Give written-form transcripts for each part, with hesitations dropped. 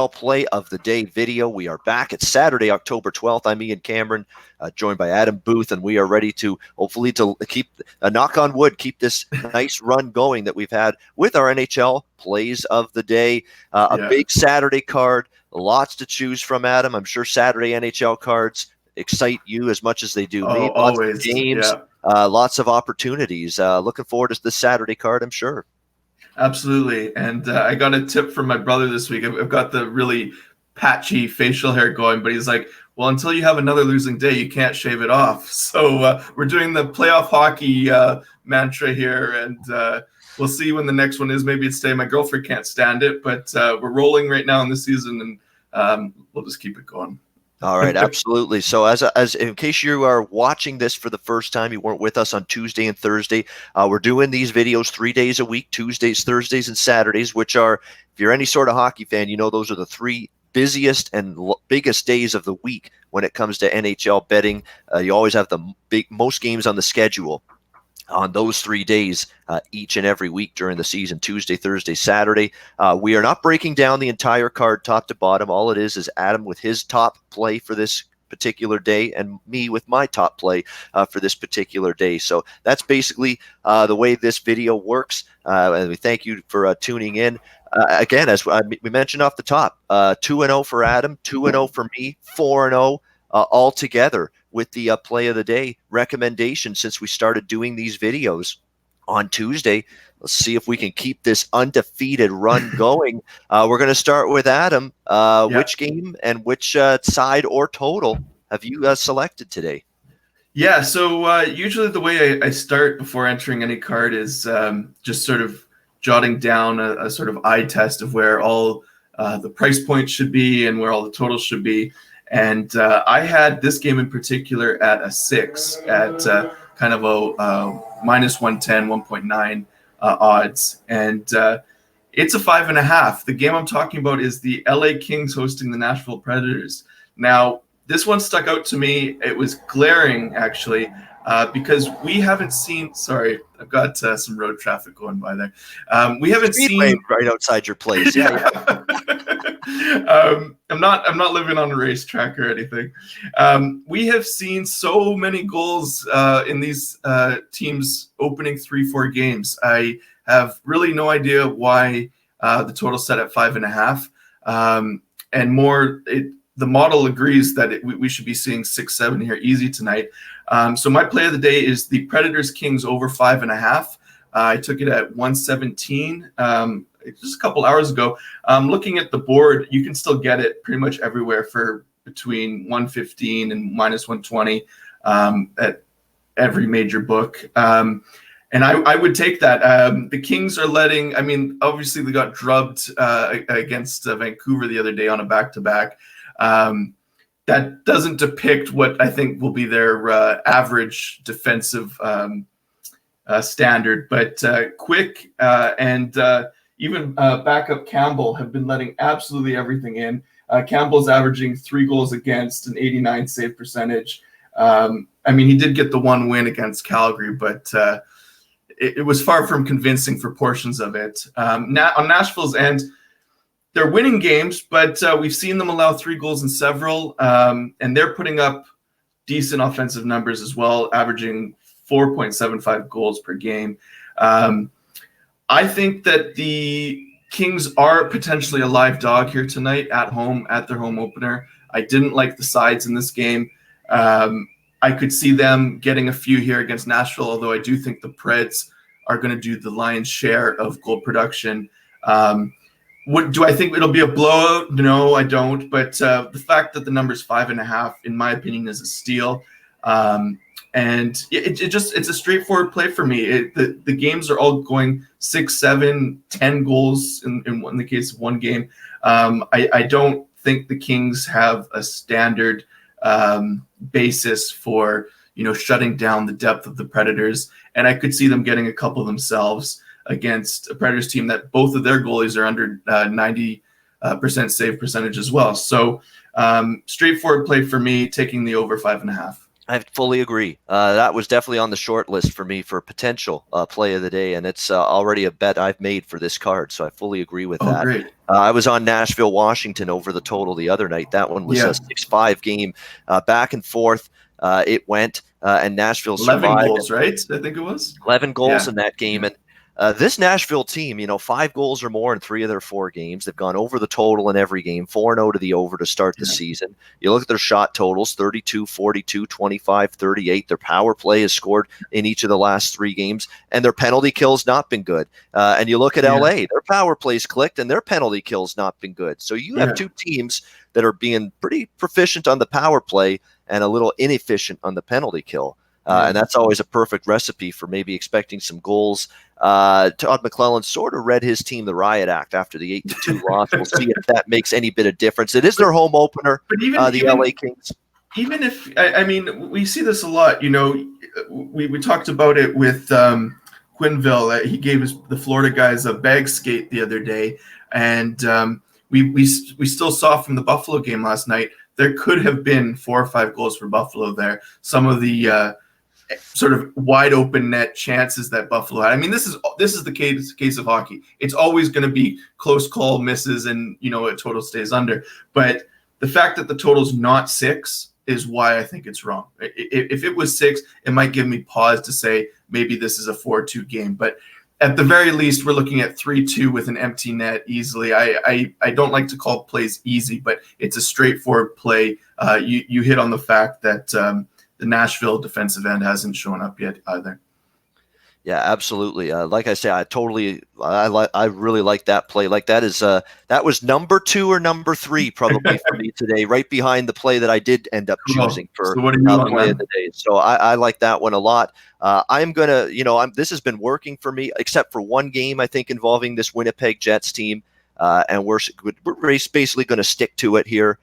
Play of the Day video. We are back. It's Saturday, October 12th. I'm Ian Cameron, joined by Adam Boothe, and we are ready to hopefully to keep, knock on wood, keep this nice run going that we've had with our NHL Plays of the Day. A big Saturday card, lots to choose from, Adam. I'm sure Saturday NHL cards excite you as much as they do me. Lots Always. of games, lots of opportunities. Looking forward to the Saturday card, I'm sure. Absolutely. And I got a tip from my brother this week. I've got the really patchy facial hair going, but he's like, well, until you have another losing day, you can't shave it off. So we're doing the playoff hockey mantra here, and we'll see when the next one is. Maybe it's today. My girlfriend can't stand it, but we're rolling right now in the season, and we'll just keep it going. All right, absolutely. So as in case you are watching this for the first time, you weren't with us on Tuesday and Thursday, we're doing these videos 3 days a week, Tuesdays, Thursdays, and Saturdays, which are, if you're any sort of hockey fan, you know those are the three busiest and biggest days of the week when it comes to NHL betting. You always have the most games on the schedule on those 3 days each and every week during the season, Tuesday, Thursday, Saturday. We are not breaking down the entire card top to bottom. All it is Adam with his top play for this particular day and me with my top play for this particular day. So that's basically the way this video works. And we thank you for tuning in. Again, as we mentioned off the top, 2-0 for Adam, 2-0 for me, 4-0 all together with the play of the day recommendation since we started doing these videos on Tuesday. Let's see if we can keep this undefeated run going. We're going to start with Adam. Which game and which side or total have you selected today? Yeah, so usually the way I start before entering any card is just sort of jotting down a sort of eye test of where all the price points should be and where all the totals should be. And I had this game in particular at a 6 at kind of a minus 110, 1.9 odds. And it's a 5.5. The game I'm talking about is the LA Kings hosting the Nashville Predators. Now, this one stuck out to me. It was glaring, actually, because we haven't seen – sorry, I've got some road traffic going by there. We haven't seen – right outside your place. Yeah. I'm not living on a racetrack or anything. We have seen so many goals in these teams opening 3-4 games. I have really no idea why the total set at 5.5. And more, the model agrees that we should be seeing 6-7 here easy tonight. So my play of the day is the Predators Kings over 5.5. I took it at 117. Just a couple hours ago. Looking at the board, you can still get it pretty much everywhere for between 115 and minus 120 at every major book. And I would take that. The Kings are letting, I mean, obviously they got drubbed against Vancouver the other day on a back-to-back. That doesn't depict what I think will be their average defensive standard, but Quick and even backup Campbell have been letting absolutely everything in. Campbell's averaging 3 goals against, an 89 save percentage. I mean, he did get the one win against Calgary, but it was far from convincing for portions of it. On Nashville's end, they're winning games, but we've seen them allow 3 goals in several, and they're putting up decent offensive numbers as well, averaging 4.75 goals per game. I think that the Kings are potentially a live dog here tonight at home, at their home opener. I didn't like the sides in this game. I could see them getting a few here against Nashville, although I do think the Preds are going to do the lion's share of goal production. Do I think it'll be a blowout? No, I don't. But the fact that the number's 5.5, in my opinion, is a steal. And it's a straightforward play for me. The games are all going 6, 7, 10 goals in the case of one game. I don't think the Kings have a standard basis for shutting down the depth of the Predators, and I could see them getting a couple themselves against a Predators team that both of their goalies are under 90% save percentage as well. So straightforward play for me, taking the over 5.5. I fully agree. That was definitely on the short list for me for potential play of the day, and it's already a bet I've made for this card, so I fully agree with Oh, that. great. I was on Nashville, Washington over the total the other night. That one was a Yeah. 6-5 game, back and forth. It went, and Nashville 11 survived. goals, right? I think it was. 11 goals Yeah. in that game. Yeah. And this Nashville team, 5 goals or more in 3 of their 4 games. They've gone over the total in every game, 4-0 to the over to start the Yeah. season. You look at their shot totals, 32, 42, 25, 38. Their power play has scored in each of the last 3 games, and their penalty kill's not been good. And you look at Yeah. LA, their power play's clicked, and their penalty kill's not been good. So you have Yeah. 2 teams that are being pretty proficient on the power play and a little inefficient on the penalty kill. And that's always a perfect recipe for maybe expecting some goals. Todd McClellan sort of read his team the riot act after the 8-2 loss. We'll see if that makes any bit of difference. It is their home opener, But the LA Kings. Even if I mean, we see this a lot. We talked about it with Quinville. He gave the Florida guys a bag skate the other day, and we still saw from the Buffalo game last night. There could have been 4 or 5 goals for Buffalo there. Some of the sort of wide open net chances that Buffalo had. I mean, this is the case of hockey. It's always going to be close call misses, and a total stays under. But the fact that the total's not 6 is why I think it's wrong. If it was 6, it might give me pause to say maybe this is a 4-2 game. But at the very least, we're looking at 3-2 with an empty net easily. I don't like to call plays easy, but it's a straightforward play. You hit on the fact that the Nashville defensive end hasn't shown up yet either. Yeah, absolutely. Like I say, I really like that play. Like that was number 2 or number 3 probably for me today, right behind the play that I did end up choosing for so what are you on, play man? of the day. So I like that one a lot. I'm gonna, this has been working for me, except for one game I think involving this Winnipeg Jets team, and we're basically going to stick to it here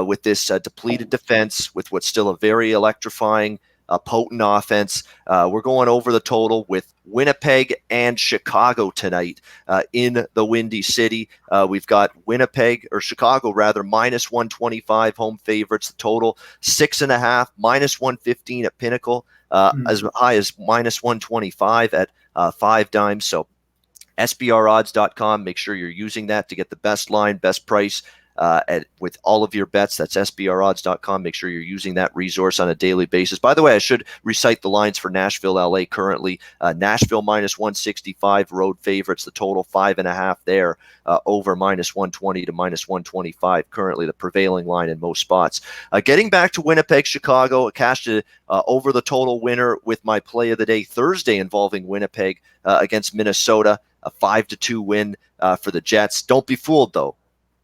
with this depleted defense, with what's still a very electrifying, potent offense. We're going over the total with Winnipeg and Chicago tonight in the Windy City. We've got Chicago rather, minus 125 home favorites. The total 6.5, minus 115 at Pinnacle, as high as minus 125 at 5 dimes. So SBRodds.com. Make sure you're using that to get the best line, best price with all of your bets. That's SBRodds.com. Make sure you're using that resource on a daily basis. By the way, I should recite the lines for Nashville, LA currently. Nashville minus 165, road favorites. The total 5.5 there. Over minus 120 to minus 125, currently the prevailing line in most spots. Getting back to Winnipeg, Chicago, cashed over the total winner with my play of the day Thursday involving Winnipeg against Minnesota. A 5-2 win for the Jets. Don't be fooled, though,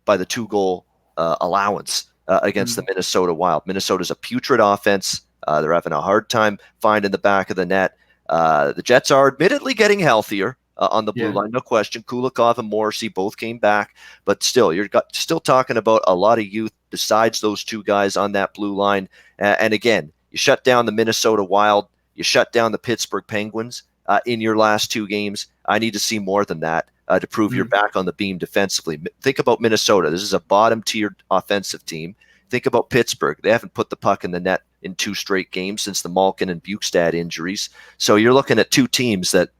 by the 2-goal allowance against the Minnesota Wild. Minnesota's a putrid offense. They're having a hard time finding the back of the net. The Jets are admittedly getting healthier on the blue line, no question. Kulikov and Morrissey both came back, but still, you're still talking about a lot of youth besides those 2 guys on that blue line. And again, you shut down the Minnesota Wild, you shut down the Pittsburgh Penguins in your last 2 games. I need to see more than that to prove you're back on the beam defensively. Think about Minnesota. This is a bottom-tier offensive team. Think about Pittsburgh. They haven't put the puck in the net in 2 straight games since the Malkin and Bukestad injuries. So you're looking at 2 teams that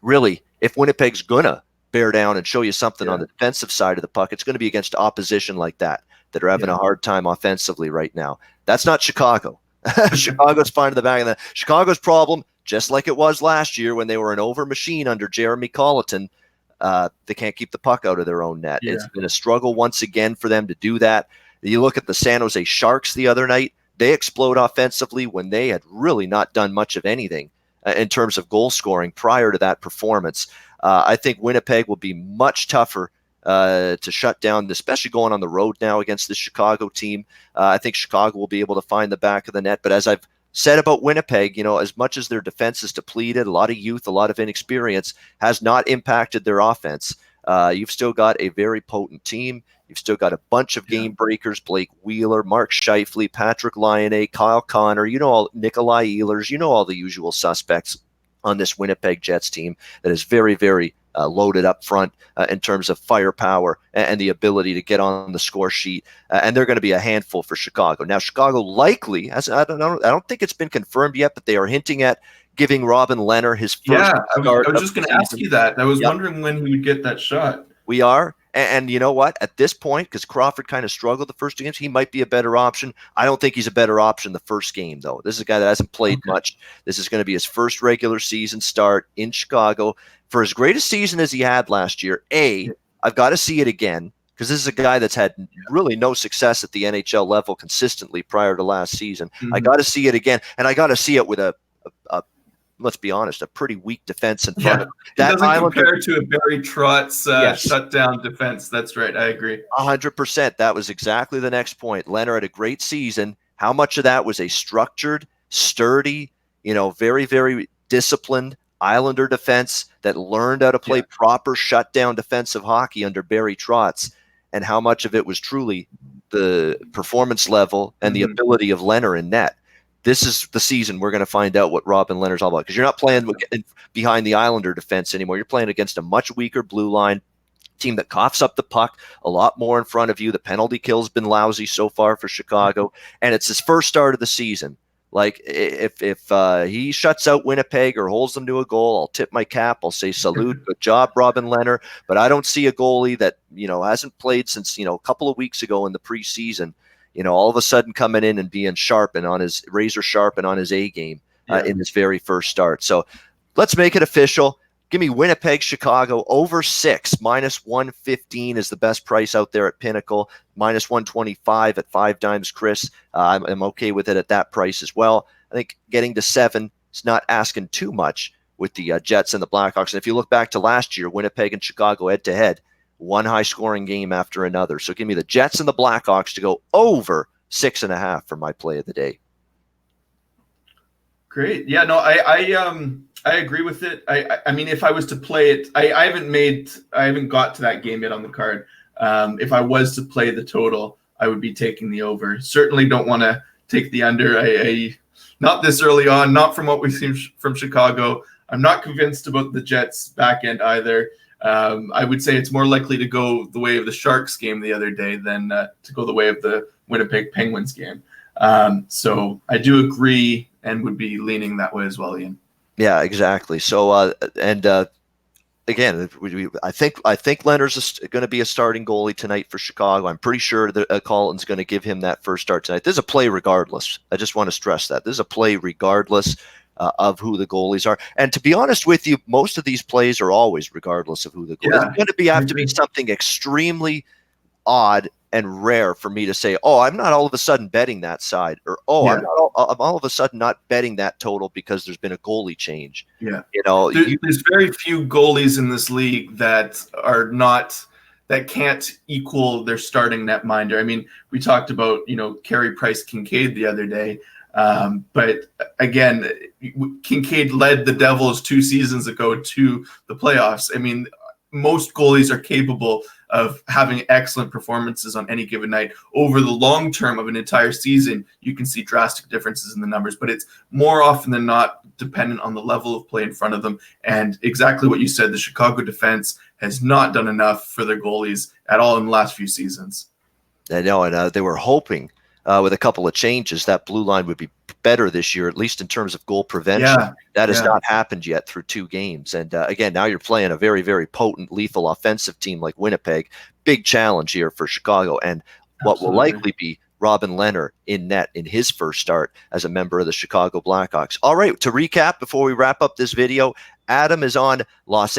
really, if Winnipeg's going to bear down and show you something on the defensive side of the puck, it's going to be against opposition like that are having a hard time offensively right now. That's not Chicago. Chicago's finding the back of that. Chicago's problem, just like it was last year when they were an over machine under Jeremy Colleton, they can't keep the puck out of their own net. It's been a struggle once again for them to do that. You look at the San Jose Sharks the other night. They explode offensively when they had really not done much of anything in terms of goal scoring prior to that performance. I think Winnipeg will be much tougher to shut down, especially going on the road now against the Chicago team. I think Chicago will be able to find the back of the net. But as I've said about Winnipeg, as much as their defense is depleted, a lot of youth, a lot of inexperience has not impacted their offense. You've still got a very potent team. You've still got a bunch of game breakers: Blake Wheeler, Mark Scheifele, Patrick Laine, Kyle Connor, Nikolai Ehlers, all the usual suspects on this Winnipeg Jets team that is very, very loaded up front in terms of firepower and the ability to get on the score sheet. And they're going to be a handful for Chicago. Now, Chicago likely, I don't think it's been confirmed yet, but they are hinting at giving Robin Lehner his first start. I was just going to ask you that. I was wondering when he would get that shot. We are. And you know what? At this point, because Crawford kind of struggled the first two games, he might be a better option. I don't think he's a better option the first game, though. This is a guy that hasn't played much. This is going to be his first regular season start in Chicago. For as great a season as he had last year, I've got to see it again, because this is a guy that's had really no success at the NHL level consistently prior to last season. I got to see it again, and I got to see it with a let's be honest, a pretty weak defense in front of him. That doesn't compare to a Barry Trotz shutdown defense. That's right. I agree. 100%. That was exactly the next point. Lehner had a great season. How much of that was a structured, sturdy, very, very disciplined Islander defense that learned how to play proper shutdown defensive hockey under Barry Trotz, and how much of it was truly the performance level and the ability of Lehner in net? This is the season we're going to find out what Robin Lehner's all about, because you're not playing behind the Islander defense anymore. You're playing against a much weaker blue line team that coughs up the puck a lot more in front of you. The penalty kill's been lousy so far for Chicago, and it's his first start of the season. Like, if he shuts out Winnipeg or holds them to a goal, I'll tip my cap. I'll say salute, good job, Robin Lehner. But I don't see a goalie that hasn't played since a couple of weeks ago in the preseason, all of a sudden coming in and being sharp and on his razor sharp and on his A game in his very first start. So let's make it official. Give me Winnipeg, Chicago over 6. -115 is the best price out there at Pinnacle. -125 at 5 Dimes Chris. I'm okay with it at that price as well. I think getting to 7 is not asking too much with the Jets and the Blackhawks. And if you look back to last year, Winnipeg and Chicago head-to-head, one high-scoring game after another. So give me the Jets and the Blackhawks to go over 6.5 for my play of the day. Great. Yeah, no, I agree with it. I mean, if I was to play it, I haven't got to that game yet on the card. If I was to play the total, I would be taking the over. Certainly don't want to take the under. I not this early on, not from what we've seen from Chicago. I'm not convinced about the Jets back end either. I would say it's more likely to go the way of the Sharks game the other day than to go the way of the Winnipeg Penguins game. So I do agree and would be leaning that way as well, Ian. Yeah, exactly. So again, I think Lehner's going to be a starting goalie tonight for Chicago. I'm pretty sure that Colton's going to give him that first start tonight. This is a play regardless. I just want to stress that this is a play regardless of who the goalies are. And to be honest with you, most of these plays are always regardless of who the goalies are. It's going to have to be something extremely odd and rare for me to say, I'm not all of a sudden betting that side, or I'm all of a sudden not betting that total because there's been a goalie change. Yeah, there's very few goalies in this league that can't equal their starting netminder. I mean, we talked about Carey Price Kincaid the other day, but again, Kincaid led the Devils 2 seasons ago to the playoffs. I mean, most goalies are capable of having excellent performances on any given night. Over the long term of an entire season, you can see drastic differences in the numbers, but it's more often than not dependent on the level of play in front of them. And exactly what you said, the Chicago defense has not done enough for their goalies at all in the last few seasons. I know, and they were hoping with a couple of changes that blue line would be better this year, at least in terms of goal prevention. That has not happened yet through 2 games. And again, now you're playing a very, very potent, lethal offensive team like Winnipeg. Big challenge here for Chicago. And what will likely be Robin Lehner in net in his first start as a member of the Chicago Blackhawks. All right, to recap before we wrap up this video, Adam is on Nashville, Los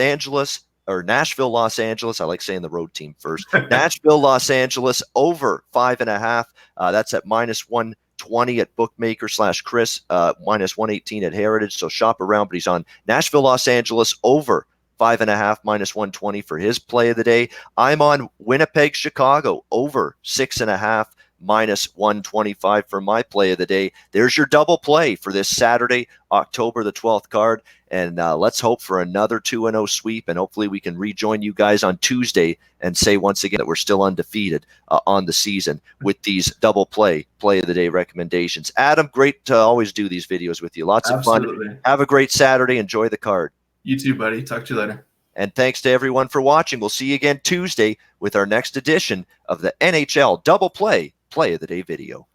Angeles. I like saying the road team first. Nashville, Los Angeles over 5.5. That's at -120 at Bookmaker /Chris, -118 at Heritage. So shop around, but he's on Nashville, Los Angeles over 5.5, -120 for his play of the day. I'm on Winnipeg, Chicago over 6.5, -125 for my play of the day. There's your double play for this Saturday, October the 12th card. And let's hope for another 2-0 sweep. And hopefully we can rejoin you guys on Tuesday and say once again that we're still undefeated on the season with these double play of the day recommendations. Adam, great to always do these videos with you. Lots of fun. Have a great Saturday. Enjoy the card. You too, buddy. Talk to you later. And thanks to everyone for watching. We'll see you again Tuesday with our next edition of the NHL Double Play of the Day video.